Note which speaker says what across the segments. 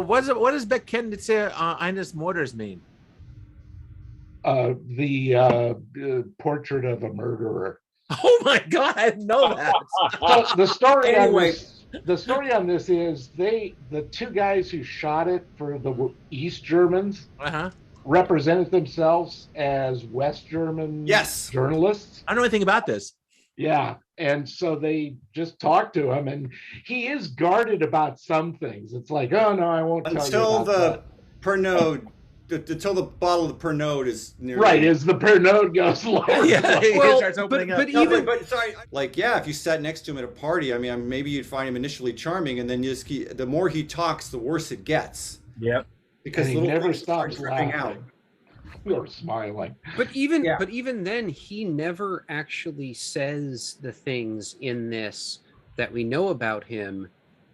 Speaker 1: What does bekendete eines Morders mean?
Speaker 2: The portrait of a murderer.
Speaker 1: Oh my God, I didn't know that.
Speaker 2: So the story
Speaker 3: Anyway.
Speaker 2: on this is the two guys who shot it for the East Germans
Speaker 1: Uh-huh.
Speaker 2: represented themselves as West German
Speaker 3: Yes.
Speaker 2: journalists.
Speaker 1: I don't know anything about this.
Speaker 2: Yeah. And so they just talked to him, and he is guarded about some things. It's like, oh no, I won't tell you
Speaker 3: Until
Speaker 2: about
Speaker 3: the
Speaker 2: that.
Speaker 3: Pernod, until the bottle of Pernod is near.
Speaker 2: Right, as the Pernod goes lower.
Speaker 1: Yeah, he
Speaker 4: Well,
Speaker 1: starts opening up.
Speaker 4: but
Speaker 3: No,
Speaker 4: even
Speaker 3: but sorry, like yeah, if you sat next to him at a party, I mean, maybe you'd find him initially charming, and then you just the more he talks, the worse it gets.
Speaker 4: Yep.
Speaker 3: Because
Speaker 2: And he
Speaker 3: little
Speaker 2: never
Speaker 3: things start
Speaker 2: stops
Speaker 3: dripping
Speaker 2: laughing or smiling.
Speaker 4: But even
Speaker 3: Yeah.
Speaker 4: but even then, he never actually says the things in this that we know about him.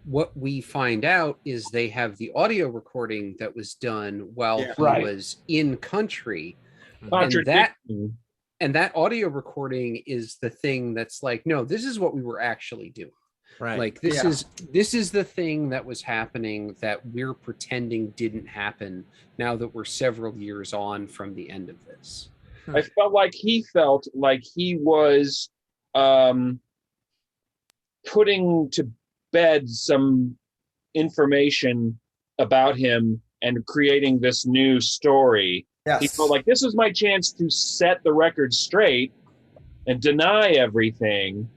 Speaker 4: What we find out is they have the audio recording that was done while
Speaker 3: Yeah.
Speaker 4: he
Speaker 2: Right.
Speaker 4: was in country, and
Speaker 5: Contradicting.
Speaker 4: that audio recording is the thing that's like, no, this is what we were actually doing.
Speaker 1: Right.
Speaker 4: Like this
Speaker 3: Yeah.
Speaker 4: is the thing that was happening that we're pretending didn't happen now that we're several years on from the end of this.
Speaker 5: I felt like he was putting to bed some information about him and creating this new story.
Speaker 3: Yes.
Speaker 5: He felt like this was my chance to set the record straight and deny everything.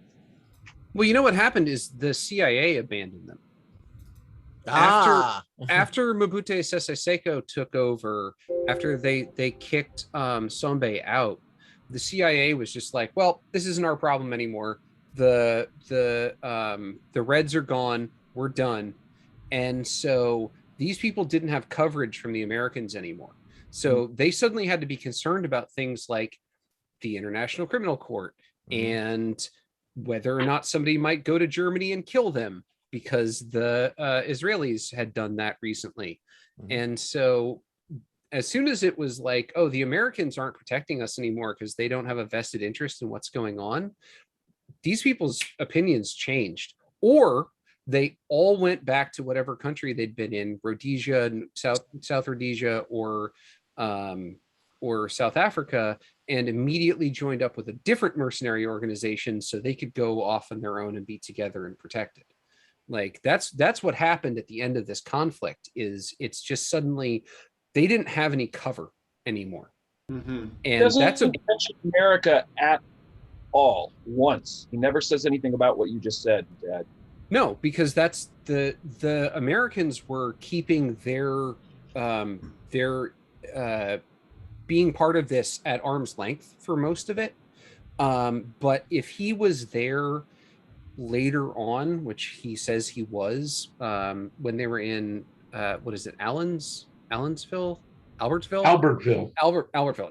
Speaker 4: Well, you know what happened is the CIA abandoned them.
Speaker 1: Ah.
Speaker 4: After Mobutu Sese Seko took over, after they kicked Sombe out, the CIA was just like, well, this isn't our problem anymore. The Reds are gone. We're done. And so these people didn't have coverage from the Americans anymore. So they suddenly had to be concerned about things like the International Criminal Court and whether or not somebody might go to Germany and kill them, because the Israelis had done that recently. And so as soon as it was like, oh, the Americans aren't protecting us anymore because they don't have a vested interest in what's going on, these people's opinions changed, or they all went back to whatever country they'd been in, Rhodesia, South Rhodesia, or South Africa, and immediately joined up with a different mercenary organization so they could go off on their own and be together and protected. Like that's what happened at the end of this conflict. Is it's just suddenly they didn't have any cover anymore.
Speaker 3: Mm-hmm.
Speaker 4: And
Speaker 5: Doesn't
Speaker 4: that's a
Speaker 5: mention America at all once. He never says anything about what you just said, Dad.
Speaker 4: no, because that's the Americans were keeping their being part of this at arm's length for most of it. But if he was there later on, which he says he was, when they were in what is it, Albertville.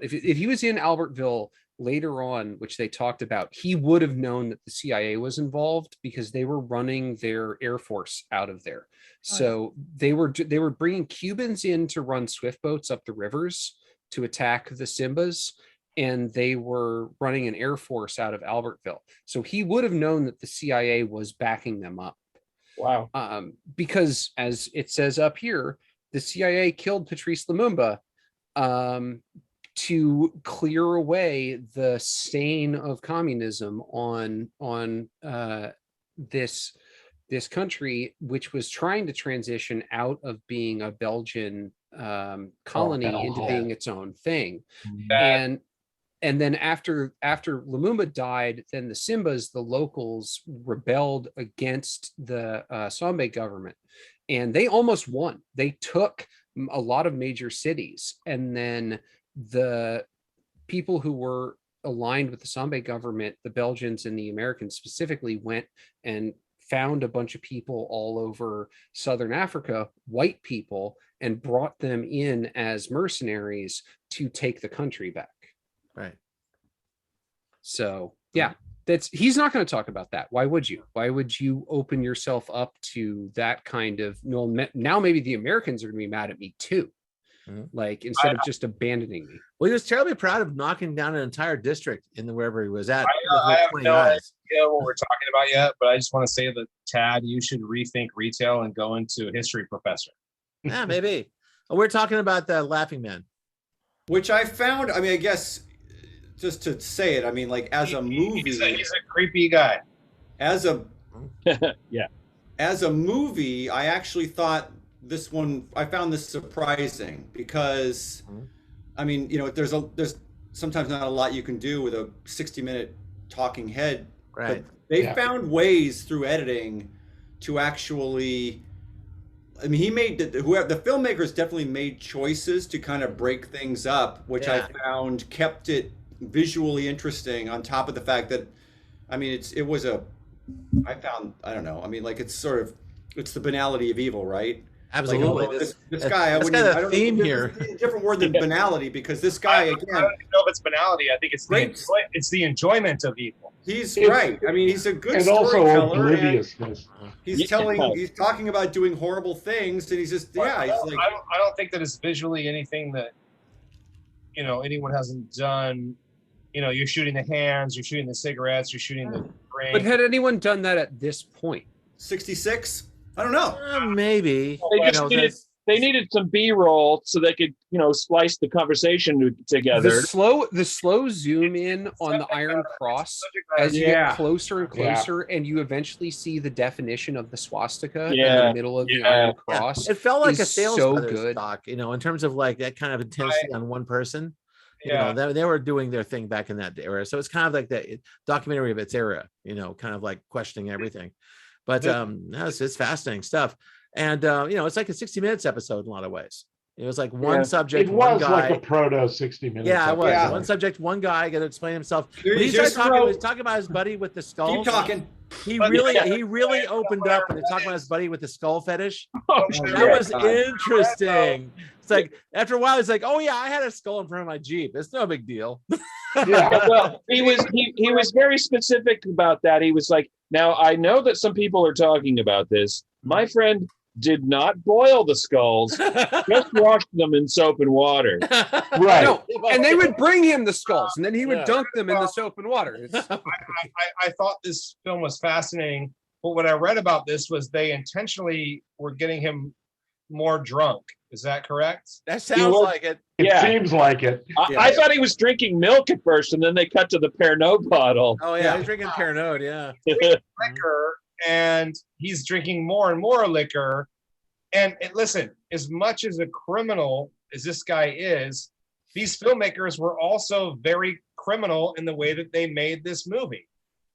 Speaker 4: If he was in Albertville later on, which they talked about, he would have known that the CIA was involved because they were running their Air Force out of there. So they were bringing Cubans in to run swift boats up the rivers to attack the Simbas, and they were running an Air Force out of Albertville. So he would have known that the CIA was backing them up.
Speaker 5: Wow.
Speaker 4: Because as it says up here, the CIA killed Patrice Lumumba to clear away the stain of communism on this country, which was trying to transition out of being a Belgian colony into being its own thing. And then after Lumumba died, then the Simbas, the locals, rebelled against the Sombe government, and they almost won. They took a lot of major cities, and then the people who were aligned with the Sombe government, the Belgians and the Americans specifically, went and found a bunch of people all over Southern Africa, white people, and brought them in as mercenaries to take the country back.
Speaker 1: Right.
Speaker 4: So yeah, he's not going to talk about that. Why would you? Why would you open yourself up to that kind of, now maybe the Americans are going to be mad at me too. Like, instead of just abandoning me.
Speaker 1: Well, he was terribly proud of knocking down an entire district in wherever he was at.
Speaker 6: I have no idea what we're talking about yet, but I just want to say that, Tad, you should rethink retail and go into a history professor.
Speaker 1: Yeah, maybe. We're talking about the Laughing Man.
Speaker 3: Which I found, I mean, I guess just to say it, I mean, like as a movie,
Speaker 6: He's a creepy guy.
Speaker 3: as a
Speaker 5: Yeah.
Speaker 3: as a movie, I actually thought this one, I found this surprising because, I mean, you know, there's sometimes not a lot you can do with a 60-minute talking head,
Speaker 1: Right.
Speaker 3: but they found ways through editing to actually, I mean, the filmmakers definitely made choices to kind of break things up, which I found kept it visually interesting on top of the fact that, I mean, I don't know. I mean, like it's the banality of evil, right?
Speaker 1: Absolutely.
Speaker 3: Like, this guy,
Speaker 1: that's kind of the theme here.
Speaker 3: A different word than banality, because this guy,
Speaker 6: I
Speaker 3: again,
Speaker 6: don't know if it's banality. I think it's the enjoyment of evil.
Speaker 3: he's right. I mean, he's a good
Speaker 2: And also
Speaker 3: storyteller.
Speaker 2: obliviousness.
Speaker 3: He's talking about doing horrible things, and he's just, he's like,
Speaker 6: I don't think that it's visually anything that, you know, anyone hasn't done. You know, you're shooting the hands, you're shooting the cigarettes, you're shooting the brain.
Speaker 4: But had anyone done that at this point?
Speaker 3: 66? I don't know.
Speaker 1: Maybe.
Speaker 5: They needed some B-roll so they could, you know, splice the conversation together.
Speaker 4: The slow zoom in on the Iron Cross as you get closer and closer, and you eventually see the definition of the swastika in the middle of the Iron Cross.
Speaker 1: It felt like a
Speaker 4: is
Speaker 1: sales
Speaker 4: so
Speaker 1: brothers
Speaker 4: good.
Speaker 1: stock, you know, in terms of like that kind of intensity on one person. You know, they were doing their thing back in that era. So it's kind of like the documentary of its era, you know, kind of like questioning everything. But it's fascinating stuff. And you know, it's like a 60 Minutes episode in a lot of ways. It was like one subject, one guy.
Speaker 2: Like a proto 60 Minutes.
Speaker 1: Yeah, it was.
Speaker 3: Yeah.
Speaker 1: One subject, one guy got to explain himself.
Speaker 3: Here-
Speaker 1: When he
Speaker 3: here's
Speaker 1: started talking,
Speaker 3: Fro-
Speaker 1: he was talking about his buddy with the skull.
Speaker 3: Keep talking.
Speaker 1: He really opened up when he talked about his buddy with the skull fetish.
Speaker 5: Oh,
Speaker 1: That was interesting. It's like after a while, he's like, "Oh yeah, I had a skull in front of my Jeep. It's no big deal."
Speaker 5: Well, he was very specific about that. He was like, "Now I know that some people are talking about this. My friend did not boil the skulls, just washed them in soap and water."
Speaker 2: Right.
Speaker 4: No, and they would bring him the skulls, and then he would dunk them in the soap and water.
Speaker 6: I thought this film was fascinating, but what I read about this was they intentionally were getting him more drunk. Is that correct?
Speaker 1: That sounds like it.
Speaker 2: It seems like it.
Speaker 5: I thought he was drinking milk at first, and then they cut to the Pernod bottle.
Speaker 1: Oh yeah, he's drinking Pernod. Yeah.
Speaker 6: Liquor, and he's drinking more and more liquor. And listen, as much as a criminal as this guy is, these filmmakers were also very criminal in the way that they made this movie.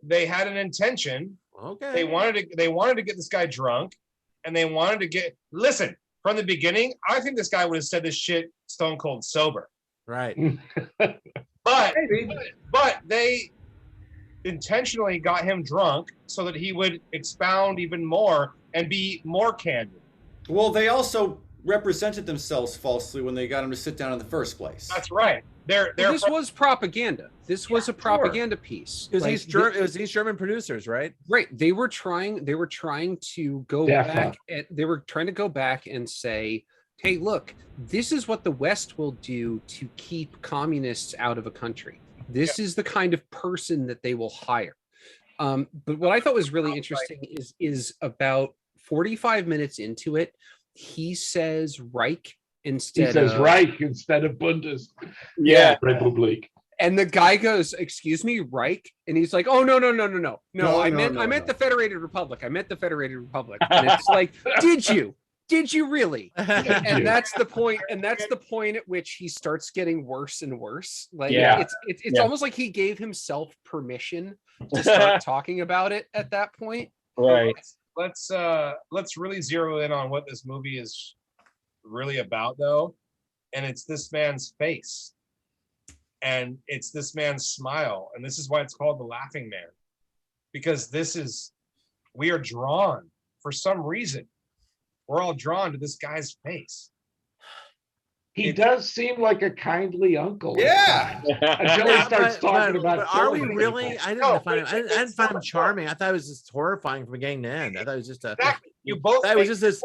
Speaker 6: They had an intention.
Speaker 1: Okay.
Speaker 6: They wanted to get this guy drunk, and they wanted to get. Listen, from the beginning, I think this guy would have said this shit stone cold sober.
Speaker 1: Right.
Speaker 6: But they intentionally got him drunk so that he would expound even more and be more candid.
Speaker 3: Well, they also represented themselves falsely when they got him to sit down in the first place.
Speaker 6: That's right.
Speaker 4: This was propaganda. This was a propaganda piece.
Speaker 1: It was these German producers, right?
Speaker 4: Right. They were trying to go back. They were trying to go back and say, "Hey, look, this is what the West will do to keep communists out of a country. This is the kind of person that they will hire." But what I thought was really interesting is about 45 minutes into it, he says Reich instead of
Speaker 2: Bundes.
Speaker 5: Yeah.
Speaker 2: Republik.
Speaker 4: And the guy goes, "Excuse me, Reich?" And he's like, "Oh, no. I meant the Federated Republic. I meant the Federated Republic." And it's like, did you really? And that's the point. And that's the point at which he starts getting worse and worse. Like, it's almost like he gave himself permission to start talking about it at that point.
Speaker 5: Right.
Speaker 6: Let's really zero in on what this movie is really about, though. And it's this man's face. And it's this man's smile. And this is why it's called The Laughing Man. Because we are drawn, for some reason, we're all drawn to this guy's face.
Speaker 2: He does seem like a kindly uncle.
Speaker 3: Yeah.
Speaker 2: Until he starts talking about.
Speaker 1: But are we
Speaker 2: killing
Speaker 1: really?
Speaker 2: people.
Speaker 1: I didn't find him charming. I thought it was just horrifying from beginning to end. I thought it was just
Speaker 6: Exactly. You both.
Speaker 1: That was just this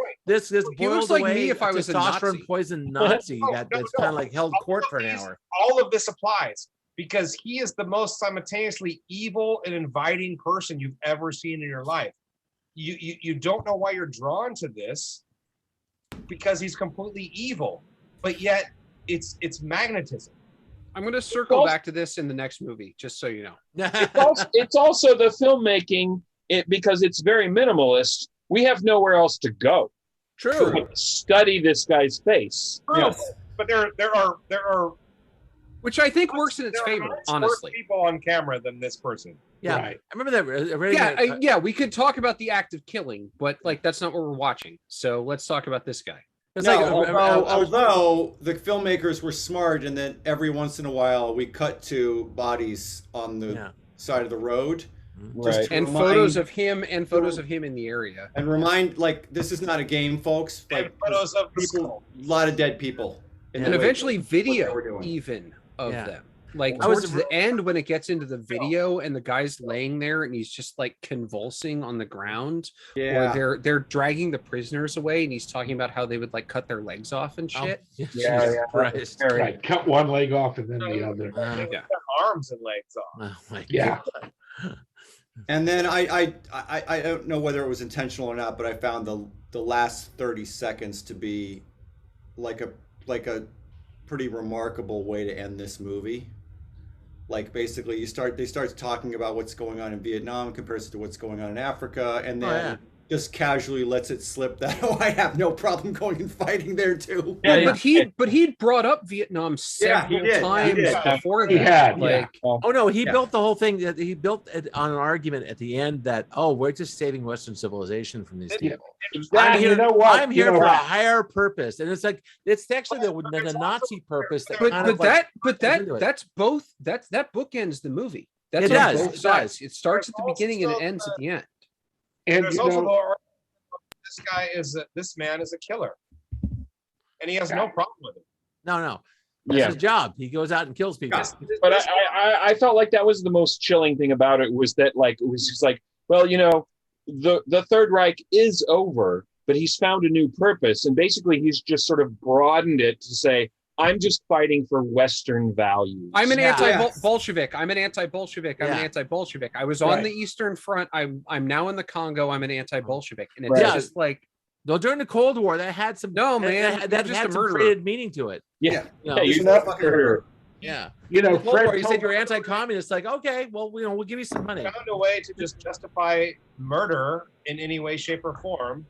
Speaker 4: He looks
Speaker 1: boiled
Speaker 4: like
Speaker 1: away
Speaker 4: me if I was a Nazi.
Speaker 1: testosterone poison Nazi that's kind of like held court for an hour.
Speaker 6: All of this applies because he is the most simultaneously evil and inviting person you've ever seen in your life. You don't know why you're drawn to this, because he's completely evil, but yet it's magnetism.
Speaker 4: I'm going to circle back to this in the next movie, just so you know.
Speaker 5: It's also the filmmaking, because it's very minimalist. We have nowhere else to go.
Speaker 1: True.
Speaker 5: Study this guy's face.
Speaker 6: Yes. But there are
Speaker 4: Which I think works in its favor, honestly.
Speaker 6: Worse people on camera than this person.
Speaker 1: Yeah,
Speaker 2: Right.
Speaker 1: I remember that.
Speaker 4: Yeah, we could talk about the act of killing, but like that's not what we're watching. So let's talk about this guy.
Speaker 1: It's
Speaker 3: No,
Speaker 1: like
Speaker 3: although the filmmakers were smart, and then every once in a while we cut to bodies on the side of the road,
Speaker 5: Right.
Speaker 4: And photos of him in the area.
Speaker 3: and remind, like, this is not a game, folks.
Speaker 6: And
Speaker 3: Like,
Speaker 6: photos of
Speaker 3: people, a lot of dead people,
Speaker 1: And
Speaker 3: the way-
Speaker 4: eventually
Speaker 3: what they
Speaker 4: video
Speaker 3: were doing.
Speaker 4: even of
Speaker 1: Yeah.
Speaker 4: them. Like
Speaker 1: I was-
Speaker 4: towards the end when it gets into the video and the guy's laying there and he's just like convulsing on the ground,
Speaker 3: Yeah.
Speaker 4: or they're dragging the prisoners away and he's talking about how they would like cut their legs off and shit.
Speaker 1: Jesus Christ.
Speaker 2: Right, cut one leg off and then the other.
Speaker 6: They
Speaker 4: Yeah.
Speaker 6: cut arms and legs off.
Speaker 1: Oh my
Speaker 2: Yeah.
Speaker 1: God.
Speaker 3: And then I don't know whether it was intentional or not, but I found the last 30 seconds to be like a pretty remarkable way to end this movie. Like, basically they start talking about what's going on in Vietnam compared to what's going on in Africa, and then just casually lets it slip that I have no problem going and fighting there too.
Speaker 5: Yeah,
Speaker 4: But he'd brought up Vietnam several times before that.
Speaker 2: He had,
Speaker 4: like
Speaker 1: Oh no, he built the whole thing. That he built it on an argument at the end that we're just saving Western civilization from these people. I'm here,
Speaker 2: you know what?
Speaker 1: I'm here for a higher purpose, and it's like it's actually the Nazi purpose. That kind of
Speaker 4: that's both. That bookends the movie. That's
Speaker 1: It
Speaker 4: on
Speaker 1: does,
Speaker 4: both
Speaker 1: it
Speaker 4: sides.
Speaker 1: does.
Speaker 4: It starts at the beginning and it ends at the end.
Speaker 2: And
Speaker 6: There's
Speaker 2: you
Speaker 6: also
Speaker 2: know,
Speaker 6: the argument this man is a killer, and he has no problem with it.
Speaker 1: No, that's his job. He goes out and kills people.
Speaker 5: But I felt like that was the most chilling thing about it, was that, like, it was just like, well, you know, the Third Reich is over, but he's found a new purpose, and basically he's just sort of broadened it to say, I'm just fighting for Western values.
Speaker 4: I'm an anti-Bolshevik. I'm an anti-Bolshevik. I'm an anti-Bolshevik. I was on the Eastern Front. I'm now in the Congo. I'm an anti-Bolshevik. And it's just like,
Speaker 1: no, during the Cold War, that had some that had some created meaning to it.
Speaker 5: Yeah,
Speaker 1: You know,
Speaker 5: you're not a murderer.
Speaker 1: yeah.
Speaker 2: you know,
Speaker 1: The Cold War,
Speaker 2: Fred
Speaker 1: you said
Speaker 2: told-
Speaker 1: you're anti-communist. Like, okay, well, we'll give you some money.
Speaker 6: Found a way to just justify murder in any way, shape, or form.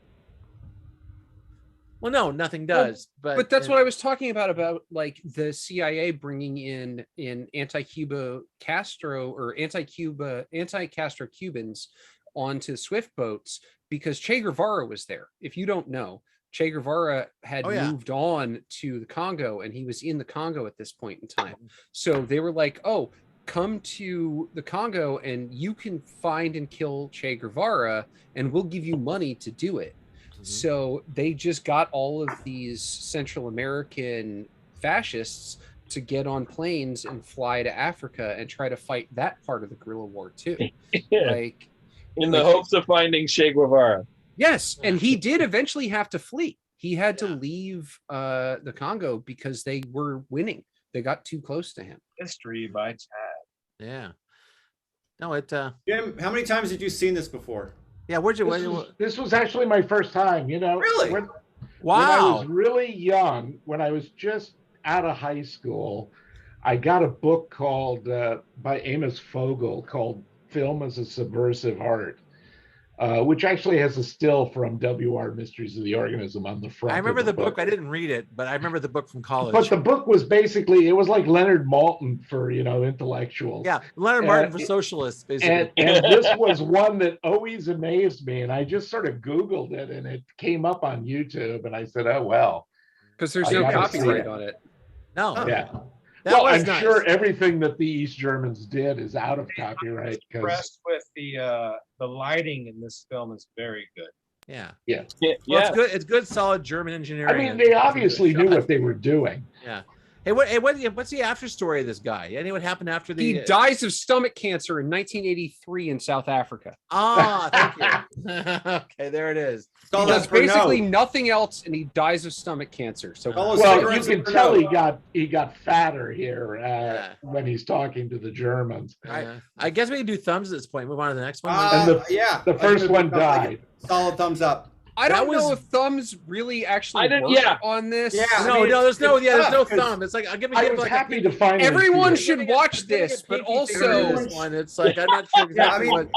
Speaker 1: Well, no, nothing does.
Speaker 4: but that's what I was talking about like the CIA bringing in anti-Cuba Castro or anti-Castro Cubans onto Swift boats because Che Guevara was there. If you don't know, Che Guevara had moved on to the Congo, and he was in the Congo at this point in time. So they were like, oh, come to the Congo and you can find and kill Che Guevara and we'll give you money to do it. So they just got all of these Central American fascists to get on planes and fly to Africa and try to fight that part of the guerrilla war too. Like,
Speaker 5: in the hopes of finding Che Guevara.
Speaker 4: yes, and he did eventually have to flee. He had to leave the Congo because they were winning. They got too close to him.
Speaker 6: History by Chad.
Speaker 1: Yeah. No, it.
Speaker 3: Jim, how many times had you seen this before?
Speaker 1: Yeah.
Speaker 2: This was actually my first time, you know.
Speaker 3: Really?
Speaker 2: When I
Speaker 1: Wow.
Speaker 2: was really young, when I was just out of high school, I got a book called by Amos Fogel called "Film as a Subversive Art," which actually has a still from W.R. Mysteries of the Organism on the front.
Speaker 1: I remember
Speaker 2: of
Speaker 1: the book. I didn't read it, but I remember the book from college.
Speaker 2: But the book was basically, it was like Leonard Maltin for, you know, intellectuals.
Speaker 1: Yeah, Leonard Martin for socialists, basically.
Speaker 2: And this was one that always amazed me. And I just sort of Googled it and it came up on YouTube. And I said, oh, well.
Speaker 4: Because there's
Speaker 2: I
Speaker 4: no
Speaker 2: gotta see
Speaker 4: copyright
Speaker 2: it.
Speaker 4: on it.
Speaker 1: No.
Speaker 2: Yeah.
Speaker 1: That
Speaker 2: Well,
Speaker 1: was
Speaker 2: I'm
Speaker 1: nice.
Speaker 2: sure everything that the East Germans did is out of copyright. Because
Speaker 6: Impressed with the lighting in this film is very good.
Speaker 1: Yeah.
Speaker 5: Yeah.
Speaker 1: Well, it's good. It's good, solid German engineering.
Speaker 2: I mean, they obviously knew what they were doing.
Speaker 1: Yeah. Hey, what's the after story of this guy? Any what happened after the?
Speaker 4: He dies of stomach cancer in 1983 in South Africa.
Speaker 1: Ah, thank you. Okay, there it is.
Speaker 4: He does basically nothing else, and he dies of stomach cancer. So,
Speaker 2: Well, you can tell he got fatter here when he's talking to the Germans.
Speaker 1: I guess we can do thumbs at this point. Move on to the next one.
Speaker 2: And the first one died.
Speaker 3: Solid thumbs up.
Speaker 4: I don't know
Speaker 1: was-
Speaker 4: if thumbs really actually
Speaker 5: I didn't-
Speaker 4: work
Speaker 5: yeah.
Speaker 4: on this.
Speaker 3: Yeah, I
Speaker 1: No,
Speaker 3: mean,
Speaker 1: no, there's no,
Speaker 3: it's
Speaker 1: yeah, there's no
Speaker 3: tough, 'cause
Speaker 1: thumb. It's like I'm giving
Speaker 2: I
Speaker 1: you
Speaker 2: was
Speaker 1: like
Speaker 2: happy
Speaker 1: a,
Speaker 2: to finally see
Speaker 4: Everyone
Speaker 2: it.
Speaker 4: should watch this, but also
Speaker 1: this one. It's like I'm not sure
Speaker 3: Yeah, I
Speaker 1: exactly
Speaker 3: mean,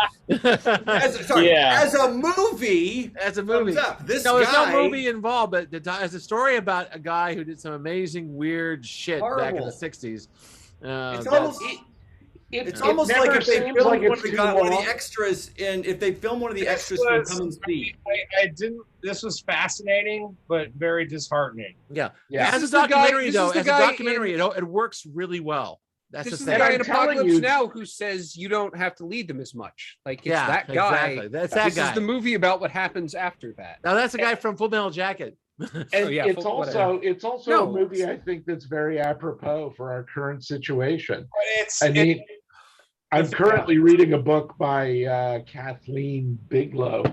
Speaker 1: what.
Speaker 5: Yeah.
Speaker 3: as a movie,
Speaker 1: As a movie,
Speaker 3: thumbs up. This
Speaker 1: no, there's
Speaker 3: guy,
Speaker 1: no movie involved, but it's a story about a guy who did some amazing weird shit back in
Speaker 3: Horrible.
Speaker 1: the '60s.
Speaker 3: it's
Speaker 1: That's-
Speaker 3: almost. It's almost like if they filmed one of the extras, and if they film one of the extras from Come and See.
Speaker 6: I didn't. This was fascinating, but very disheartening.
Speaker 1: yeah.
Speaker 2: Yeah.
Speaker 1: As a
Speaker 4: This is the guy-
Speaker 1: documentary,
Speaker 4: this
Speaker 1: though,
Speaker 4: is the
Speaker 1: as a
Speaker 4: guy
Speaker 1: documentary,
Speaker 4: in-
Speaker 1: it works really well. That's
Speaker 4: this
Speaker 1: the
Speaker 4: is the
Speaker 1: thing.
Speaker 4: guy
Speaker 2: I'm
Speaker 4: in
Speaker 2: telling
Speaker 4: Apocalypse
Speaker 2: you-
Speaker 4: Now who says you don't have to lead them as much. Like it's
Speaker 1: Yeah,
Speaker 4: that guy.
Speaker 1: exactly. That's that
Speaker 4: This
Speaker 1: guy.
Speaker 4: is the movie about what happens after that.
Speaker 1: Now that's the guy from Full Metal Jacket.
Speaker 2: And
Speaker 4: yeah,
Speaker 2: it's also
Speaker 4: No,
Speaker 2: a movie I think that's very apropos for our current situation.
Speaker 6: But it's
Speaker 2: I mean, I'm
Speaker 6: it's-
Speaker 2: currently reading a book by Kathleen Bigelow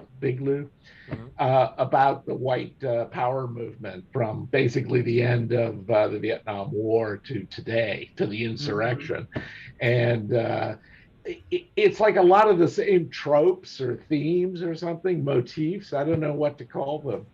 Speaker 2: about the white power movement from basically the end of the Vietnam War to today, to the insurrection. And it's like a lot of the same tropes or themes or something, motifs. I don't know what to call them.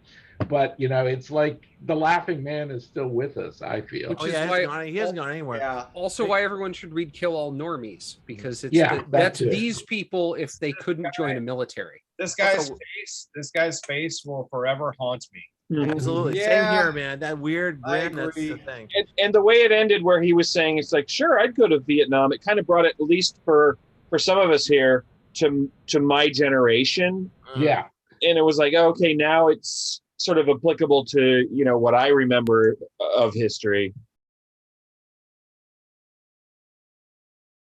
Speaker 2: But, you know, it's like the laughing man is still with us, I feel.
Speaker 4: Which
Speaker 1: Oh
Speaker 4: is
Speaker 1: yeah,
Speaker 4: why-
Speaker 1: he hasn't gone anywhere.
Speaker 3: Yeah.
Speaker 4: Also, why everyone should read Kill All Normies, because it's
Speaker 2: Yeah, that
Speaker 4: that's
Speaker 2: too.
Speaker 4: these people if they couldn't join a military.
Speaker 6: this
Speaker 4: That's
Speaker 6: guy's face will forever haunt me.
Speaker 1: Absolutely.
Speaker 3: Yeah.
Speaker 1: Same here, man. That weird
Speaker 3: I
Speaker 1: grin, that's the
Speaker 3: agree.
Speaker 1: thing.
Speaker 5: And the way it ended, where he was saying, it's like, sure, I'd go to Vietnam. It kind of brought it, at least for some of us here, to my generation.
Speaker 2: Yeah.
Speaker 5: And it was like, okay, now it's sort of applicable to, you know, what I remember of history.